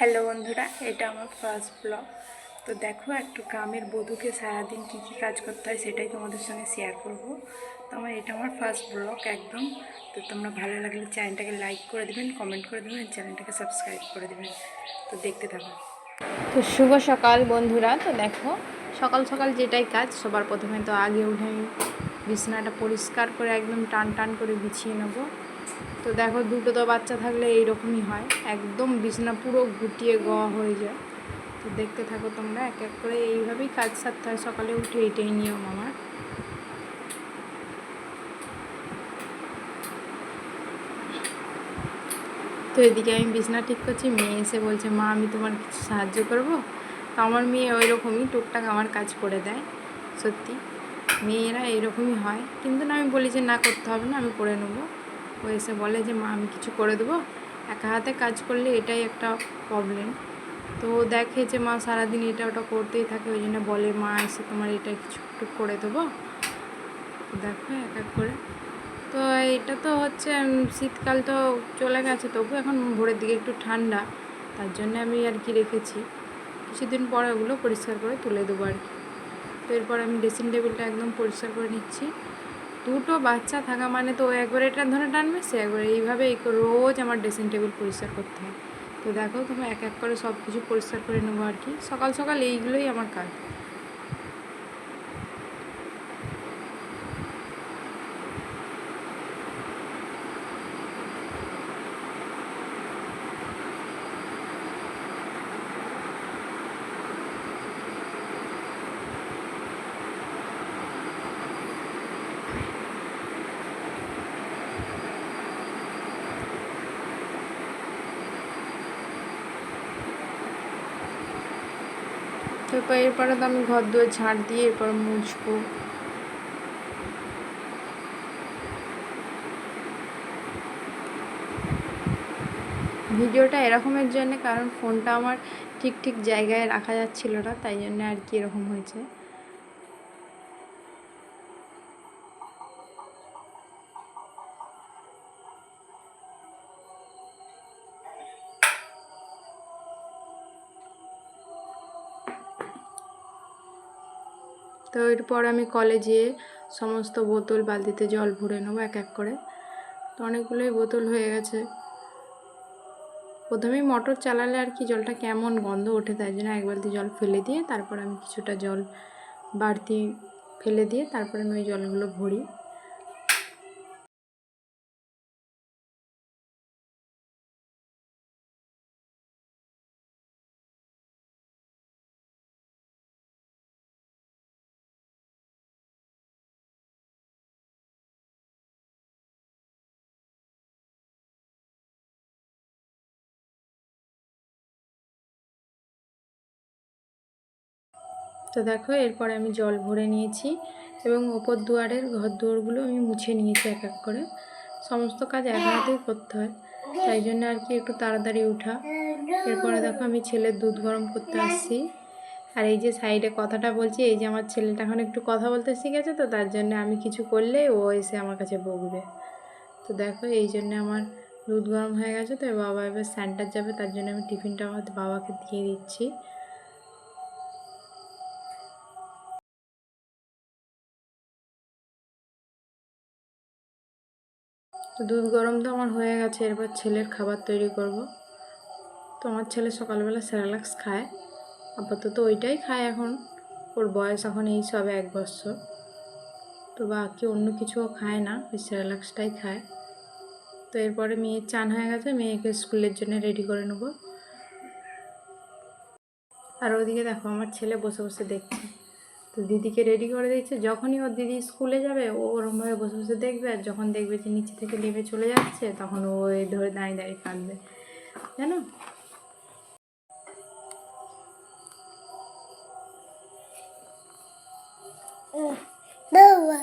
Hello বন্ধুরা, এটা আমার ফার্স্ট ব্লগ। তো দেখো, একটু গ্রামের বধূকে সারাদিন কী কী কাজ করতে হয় সেটাই তোমাদের সঙ্গে শেয়ার করব। তো এটা আমার ফার্স্ট ব্লগ একদম। তো তোমরা ভালো লাগলে চ্যানেলটাকে লাইক করে দেবেন, কমেন্ট করে দেবেন, চ্যানেলটাকে সাবস্ক্রাইব করে দেবেন। তো দেখতে থাকো। তো শুভ সকাল বন্ধুরা। তো দেখো, সকাল সকাল যেটাই কাজ, সবার প্রথমে তো আগে উঠে আমি বিছানাটা পরিষ্কার করে একদম টান টান করে বিছিয়ে নেব। তো দেখো, দুটো তো বাচ্চা থাকলে এইরকমই হয়, একদম বিছানা পুরো গুটিয়ে গোয়া হয়ে যায়। তো দেখতে থাকো তোমরা, এক এক করে এইভাবেই কাজ সারতে হয় সকালে উঠে, এটাই নিয়ম আমার। তো এদিকে আমি বিছানা ঠিক করছি, মেয়ে এসে বলছে, মা আমি তোমার কিছু সাহায্য করবো। তো আমার মেয়ে ওই রকমই টুকটাক আমার কাজ করে দেয়। সত্যি মেয়েরা এইরকমই হয়, কিন্তু না, আমি বলি যে না, করতে হবে না, আমি করে নেবো। ও এসে বলে যে মা আমি কিছু করে দেবো। একা হাতে কাজ করলে এটাই একটা প্রবলেম। তো দেখে যে মা সারাদিন এটা ওটা করতেই থাকে, ওই জন্য বলে মা এসে তোমার এটা কিছু একটু করে দেবো। দেখো এক এক করে। তো এটা তো হচ্ছে শীতকাল তো চলে গেছে, তবু এখন ভোরের দিকে একটু ঠান্ডা, তার জন্য আমি আর কি রেখেছি। কিছুদিন পরে ওগুলো পরিষ্কার করে তুলে দেবো আর কি। তো এরপর আমি ড্রেসিং টেবিলটা একদম পরিষ্কার করে নিচ্ছি। দুটো বাচ্চা থাকা মানে তো ও একবার এটা ধরে টানবে, সে একবার এইভাবে রোজ আমার ড্রেসিং টেবিল পরিষ্কার করতে হয়। তো দেখো, তোমার এক এক করে সব কিছু পরিষ্কার করে নেবো আর কি। সকাল সকাল এইগুলোই আমার কাজ। তো এরপরে তো আমি ঘর দুয়ার ঝাড় দিয়ে এরপর মুছবো। ভিডিওটা এরকমের জন্য, কারণ ফোনটা আমার ঠিক ঠিক জায়গায় রাখা যাচ্ছিল না, তাই জন্য আর কি এরকম হয়েছে। তো এরপর আমি কলেজে সমস্ত বোতল বালতিতে জল ভরে নেবো এক এক করে। তো অনেকগুলোই বোতল হয়ে গেছে। প্রথমেই মোটর চালালে আর কি জলটা কেমন গন্ধ ওঠে, তাই জন্য এক বালতি জল ফেলে দিয়ে তারপর আমি কিছুটা জল বাড়তি ফেলে দিয়ে তারপরে আমি ওই জলগুলো ভরি। তো দেখো, এরপরে আমি জল ভরে নিয়েছি এবং ওপর দুয়ারের ঘর দুয়ারগুলো আমি মুছে নিয়েছি এক এক করে। সমস্ত কাজ এক হাতেই করতে হয়, তাই জন্য আর কি একটু তাড়াতাড়ি উঠা। এরপরে দেখো, আমি ছেলের দুধ গরম করতে আসছি। আর এই যে সাইডে কথাটা বলছি, এই যে আমার ছেলেটা এখন একটু কথা বলতে শিখেছে, তো তার জন্য আমি কিছু করলেই ও এসে আমার কাছে বকবে। তো দেখো, এই জন্য আমার দুধ গরম হয়ে গেছে। তো বাবা এবার সেন্টার যাবে, তার জন্য আমি টিফিনটা আমার বাবাকে দিয়ে দিচ্ছি। তো দুধ গরম তো আমার হয়ে গেছে, এরপর ছেলের খাবার তৈরি করব। তো আমার ছেলে সকালবেলা সেরেলাক্স খায়, আপাতত ওইটাই খায় এখন। ওর বয়স এখন এই সবে 1 বছর। তো বাকি অন্য কিছুও খায় না, ওই সেরেলাক্সটাই খায়। তো এরপরে মেয়ের চান হয়ে গেছে, মেয়েকে স্কুলের জন্য রেডি করে নেব। আর ওদিকে দেখো, আমার ছেলে বসে বসে দেখছে। তো দিদিকে রেডি করে দিচ্ছে। যখনই ওর দিদি স্কুলে যাবে, ও ওরমভাবে বসে বসে দেখবে, আর যখন দেখবে যে নিচে থেকে নেমে চলে যাচ্ছে, তখন ও ধরে দাঁড়িয়ে দাঁড়িয়ে কাঁদবে, জানো। বাবা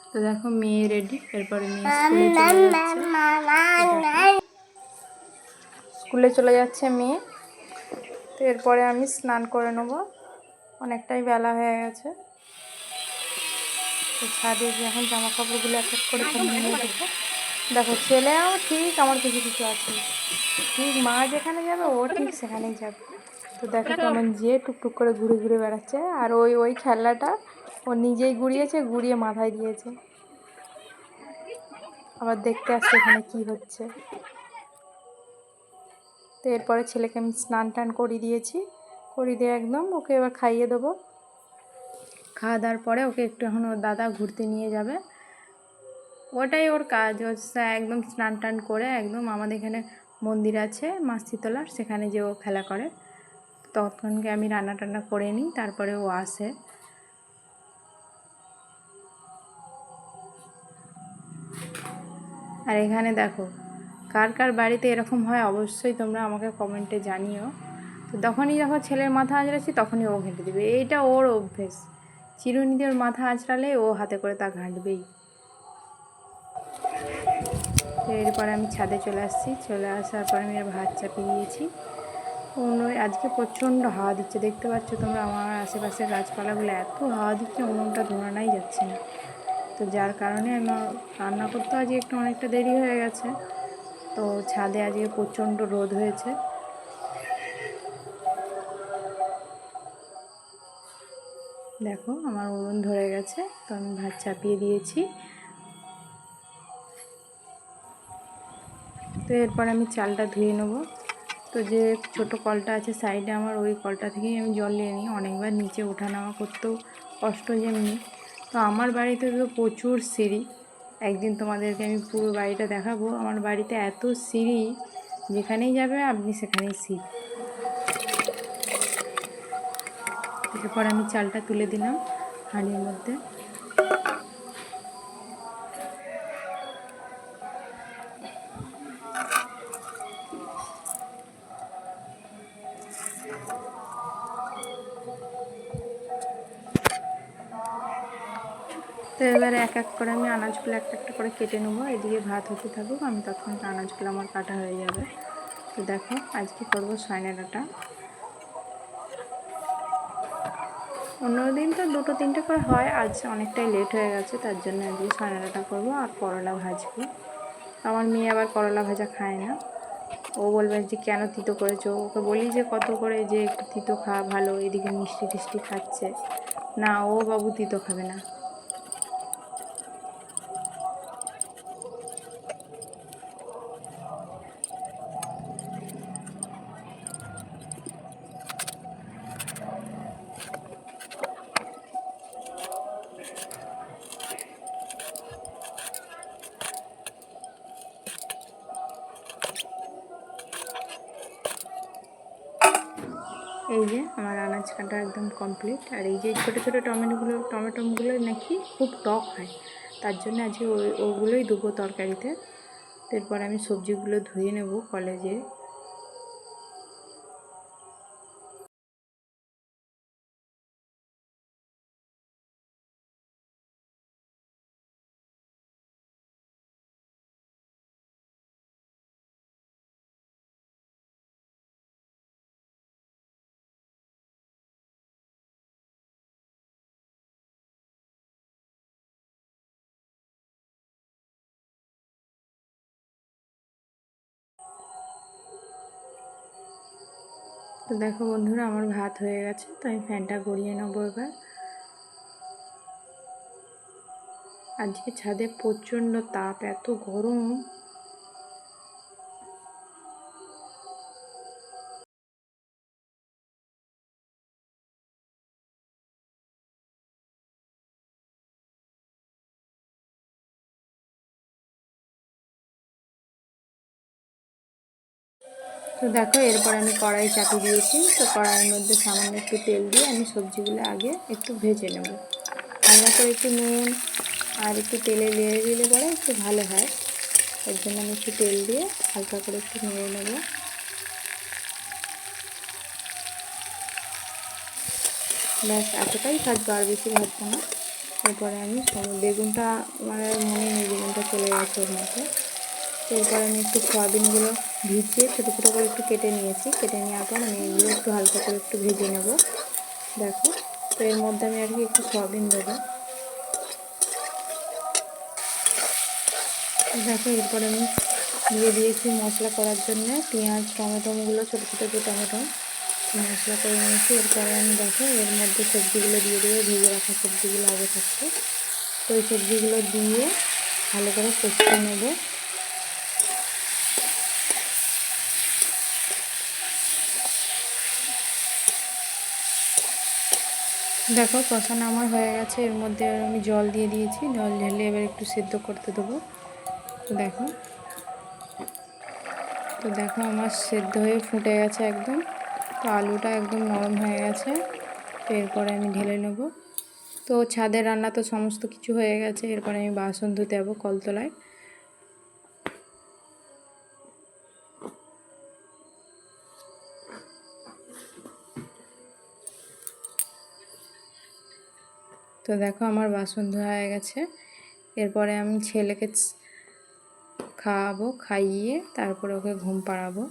তো দেখো মেয়ে রেডি, এরপরে মেয়ে স্কুলে চলে যাচ্ছে। স্কুলে চলে যাচ্ছে মেয়ে। তো এরপরে আমি স্নান করে নেবো, অনেকটাই বেলা হয়ে গেছে। তো ছাদে গিয়ে এখন জামা কাপড়গুলো এক এক করে সব নিয়ে দেবো। দেখো ছেলেও ঠিক আমার কিছু কিছু আছে, ঠিক মা যেখানে যাবে ও ঠিক সেখানেই যাবে। তো দেখো কেমন যে টুকটুক করে ঘুরে ঘুরে বেড়াচ্ছে, আর ওই ওই খেলনাটা ও নিজেই গুড়িয়েছে, গুড়িয়ে মাথায় দিয়েছে, আবার দেখতে আসছে এখানে কি হচ্ছে। তো এরপরে ছেলেকে আমি স্নান টান করিয়ে দিয়েছি, করিয়ে দিয়ে একদম ওকে এবার খাইয়ে দেবো। খাওয়া দাওয়ার পরে ওকে একটু এখন ওর দাদা ঘুরতে নিয়ে যাবে, ওটাই ওর কাজ। ও একদম স্নান টান করে একদম আমাদের এখানে মন্দির আছে মা শীতলার, সেখানে যে ও খেলা করে। তখনকে আমি রান্না টান্না করে নিই, তারপরে ও আসে। আর এখানে দেখো কার কার বাড়িতে এরকম হয় অবশ্যই তোমরা আমাকে কমেন্টে জানিও। তো যখনই যখন ছেলের মাথা আঁচড়াচ্ছি তখনই ও ঘেঁটে দেবে, এইটা ওর অভ্যেস। চিরুনি দিয়ে ওর মাথা আঁচড়ালে ও হাতে করে তা ঘাঁটবেই। তো এরপরে আমি ছাদে চলে আসছি, চলে আসার পরে আমি ভাত চাপিয়ে দিয়েছি। আজকে প্রচণ্ড হাওয়া দিচ্ছে, দেখতে পাচ্ছ তোমরা আমার আশেপাশে গাছপালাগুলো এত হাওয়া দিচ্ছে, উনুনটা ধরানোই যাচ্ছে না। তো যার কারণে আমার রান্না করতে আজকে একটু অনেকটা দেরি হয়ে গেছে। তো ছাদে আজকে প্রচণ্ড রোদ হয়েছে। দেখো আমার উনুন ধরে গেছে, তো আমি ভাত চাপিয়ে দিয়েছি। তো এরপর আমি চালটা ধুয়ে নেবো। তো যে ছোটো কলটা আছে সাইডে আমার, ওই কলটা থেকেই আমি জল নিয়ে নিই। অনেকবার নিচে ওঠা নামা করতেও কষ্ট যেমনি। তো আমার বাড়িতে তো প্রচুর সিঁড়ি, একদিন তোমাদেরকে আমি পুরো বাড়িটা দেখাবো। আমার বাড়িতে এত সিঁড়ি, যেখানেই যাবে আপনি সেখানেই সিঁড়ি। এরপর আমি চালটা তুলে দিলাম হাঁড়ির মধ্যে। তো এবারে এক এক করে আমি আনাজগুলো একটা একটা করে কেটে নেবো। এদিকে ভাত হতে থাকুক, আমি তখন আনাজগুলো আমার কাটা হয়ে যাবে। তো দেখো আজকে করবো সয়না ডাঁটা। অন্যদিন তো দুটো তিনটে করে হয়, আজ অনেকটাই লেট হয়ে গেছে, তার জন্য আজকে সয়না ডাঁটা করবো আর করলা ভাজবো। আমার মেয়ে আবার করলা ভাজা খায় না, ও বলবে যে কেন তিতো করেছো। ওকে বলি যে কত করে যে একটু তিতো খাওয়া ভালো, এদিকে মিষ্টি টিষ্টি খাচ্ছে না, ও বাবু তিতো খাবে না। এই যে আমার আনাজ কাটা একদম কমপ্লিট। আর এই যে ছোটো ছোটো টমেটোগুলো নাকি খুব টক হয়, তার জন্য আজকে ওগুলোই দেবো তরকারিতে। এরপর আমি সবজিগুলো ধুয়ে নেব কলেজে। তো দেখো বন্ধুরা আমার ভাত হয়ে গেছে, তো আমি ফ্যানটা গড়িয়ে নেবো এবার। আজকে ছাদে প্রচণ্ড তাপ, এত গরম। তো দেখো এরপর আমি কড়াই চাপিয়ে দিয়েছি। তো কড়াইয়ের মধ্যে সামান্য একটু তেল দিয়ে আমি সবজিগুলো আগে একটু ভেজে নেব, হালকা করে একটু নুন আর একটু তেলে নেড়ে দিলে পরে একটু ভালো হয়। তার জন্য আমি একটু তেল দিয়ে হালকা করে একটু নেড়ে নেব। ব্যাস এতটাই ভাজবো, আর বেশি ভাজবো না। এরপরে আমি বেগুনটা আমার মনে নেই, বেগুনটা চলে গেছে ওর মধ্যে। এরপরে আমি একটু সয়াবিনগুলো ভিজিয়ে ছোটো ছোটো করে একটু কেটে নিয়েছি। কেটে নেওয়ার পর আমি এগুলো একটু হালকা করে একটু ভেজে নেব। দেখো, তো এর মধ্যে আমি আর কি একটু সয়াবিন দেবো। দেখো, এরপরে আমি দিয়ে দিয়েছি মশলা করার জন্য পেঁয়াজ, টমেটোগুলো ছোটো ছোটো যে টমেটো মশলা করে নিয়েছি। এরপরে আমি দেখো এর মধ্যে সবজিগুলো দিয়ে দেবো, ভেজে রাখা সবজিগুলো আগে থাকছে। তো এই সবজিগুলো দিয়ে ভালো করে কষিয়ে নেব। দেখো কষানো আমার হয়ে গেছে। এর মধ্যে আমি জল দিয়ে দিয়েছি, জল ঢেলে এবার একটু সেদ্ধ করতে দেবো। দেখো, তো দেখো আমার সেদ্ধ হয়ে ফুটে গেছে একদম। তো আলুটা একদম নরম হয়ে গেছে। তো এরপরে আমি ঢেলে নেব। তো ছাদের রান্না তো সমস্ত কিছু হয়ে গেছে। এরপরে আমি বাসন ধুতে যাবো কলতলায়। তো দেখো আমার বাসন ধোয়া হয়ে গেছে। এরপরে আমি ছেলেকে খাওয়াবো, খাইয়ে তারপরে ওকে ঘুম পাড়াবো।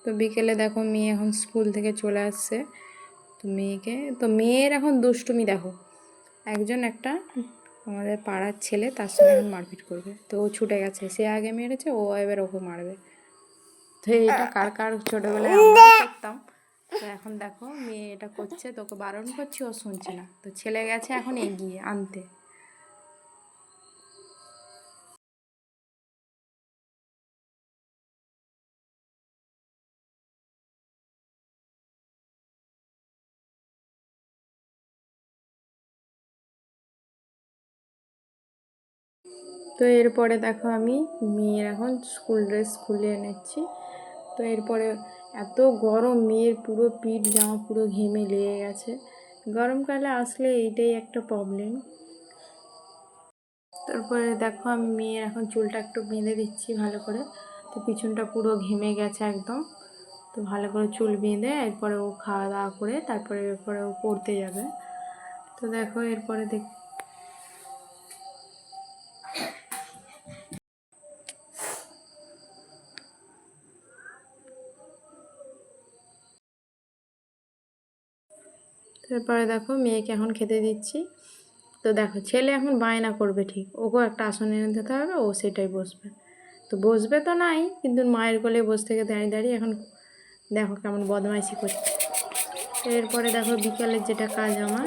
তো বিকেলে দেখো মেয়ে এখন স্কুল থেকে চলে আসছে। তো মেয়ের এখন দুষ্টুমি দেখো, একটা আমাদের পাড়ার ছেলে তার সঙ্গে এখন মারপিট করবে। তো ও ছুটে গেছে, সে আগে মেরেছে, ও এবার ওকে মারবে। তো এটা কার কার ছোটোবেলায় আমরা করতাম। তো এখন দেখো মেয়ে এটা করছে, তোকে বারণ করছি, ও শুনছে না। তো ছেলে গেছে এখন এগিয়ে আনতে। তো এরপরে দেখো আমি মেয়ের এখন স্কুল ড্রেস খুলে এনেছি। তো এরপরে এত গরম, মেয়ের পুরো পিঠ জামা পুরো ঘেমে লেগে গেছে। গরমকালে আসলে এইটাই একটা প্রবলেম। তারপরে দেখো আমি মেয়ের এখন চুলটা একটু বেঁধে দিচ্ছি ভালো করে। তো পিছনটা পুরো ঘেমে গেছে একদম। তো ভালো করে চুল বেঁধে এরপরে ও খাওয়া দাওয়া করে এরপরে ও পড়তে যাবে। তো দেখো এরপরে তারপরে দেখো মেয়েকে এখন খেতে দিচ্ছি। তো দেখো ছেলে এখন বায়না করবে, ঠিক ওকেও একটা আসন এনে দিতে হবে, ও সেটাই বসবে। তো বসবে তো নাই, কিন্তু মায়ের কোলে বসে থেকে দাঁড়িয়ে দাঁড়িয়ে এখন দেখো কেমন বদমাইশি করছে। তো এরপরে দেখো বিকালের যেটা কাজ আমার,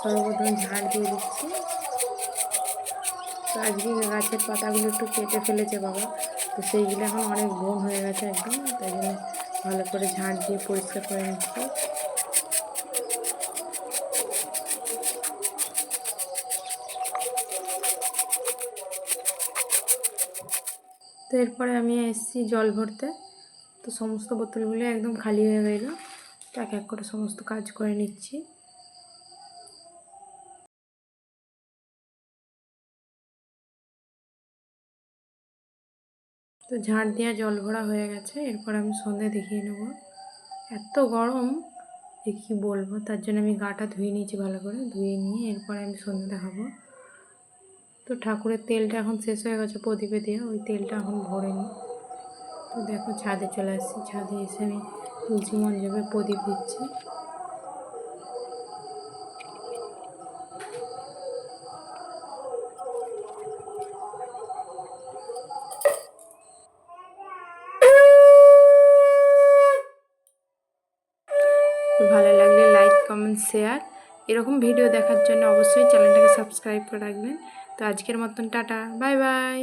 সর্বপ্রথম ঝাড় দিয়ে দিচ্ছি। তো আজকে গাছের পাতাগুলো একটু কেটে ফেলেছে বাবা, তো সেইগুলো এখন অনেক বন হয়ে গেছে একদম। তাই জন্য ভালো করে ঝাড় দিয়ে পরিষ্কার করে নিচ্ছি। তো এরপরে আমি এসেছি জল ভরতে। তো সমস্ত বোতলগুলো একদম খালি হয়ে গেল। তো এক এক করে সমস্ত কাজ করে নিচ্ছি। তো ঝাড় দেওয়া জল ভরা হয়ে গেছে। এরপর আমি সন্ধে দেখিয়ে নেব। এত গরম যে কী বলবো, তার জন্য আমি গাটা ধুয়ে নিয়েছি ভালো করে। ধুয়ে নিয়ে এরপরে আমি সন্ধে দেখাবো। তো ঠাকুরের তেলটা এখন শেষ হয়ে গেছে প্রদীপে দিয়ে, ওই তেলটা এখন ভরে নিই। তো দেখো ছাদে চলে আসছি, ছাদে এসে আমি তুলসী মঞ্জপে প্রদীপ দিচ্ছি। তো ভালো লাগলে লাইক, কমেন্ট, শেয়ার, এরকম ভিডিও দেখার জন্য অবশ্যই চ্যানেলটাকে সাবস্ক্রাইব করে রাখবেন। তো আজকের মতন টাটা, বাই বাই।